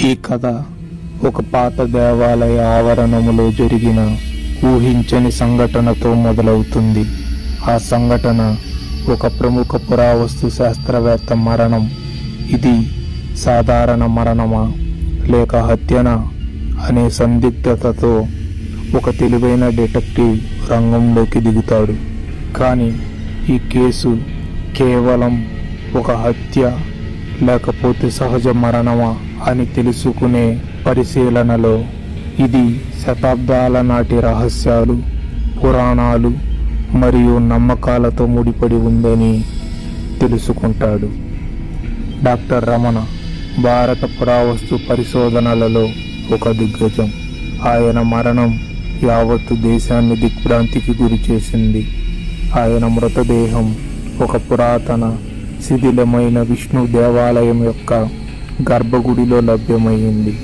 ఈ కథ ఒక పాత దేవాలయ ఆవరణములో జరిగిన ఊహించని సంఘటనతో మొదలవుతుంది. ఆ సంఘటన ఒక ప్రముఖ పురావస్తు శాస్త్రవేత్త మరణం. ఇది సాధారణ మరణమా లేక హత్యనా అనే సందిగ్ధతతో ఒక తెలివైన డిటెక్టివ్ రంగంలోకి దిగుతాడు. కానీ ఈ కేసు కేవలం ఒక హత్య లేకపోతే సహజ మరణమా అని తెలుసుకునే పరిశీలనలో ఇది శతాబ్దాల నాటి రహస్యాలు, పురాణాలు మరియు నమ్మకాలతో ముడిపడి ఉందని తెలుసుకుంటాడు. డాక్టర్ రమణ భారత పురావస్తు పరిశోధనలలో ఒక దిగ్గజం. ఆయన మరణం యావత్తు దేశాన్ని దిగ్భ్రాంతికి గురి చేసింది. ఆయన మృతదేహం ఒక పురాతన శిథిలమైన విష్ణు దేవాలయం యొక్క గర్భగుడిలో లభ్యమైంది.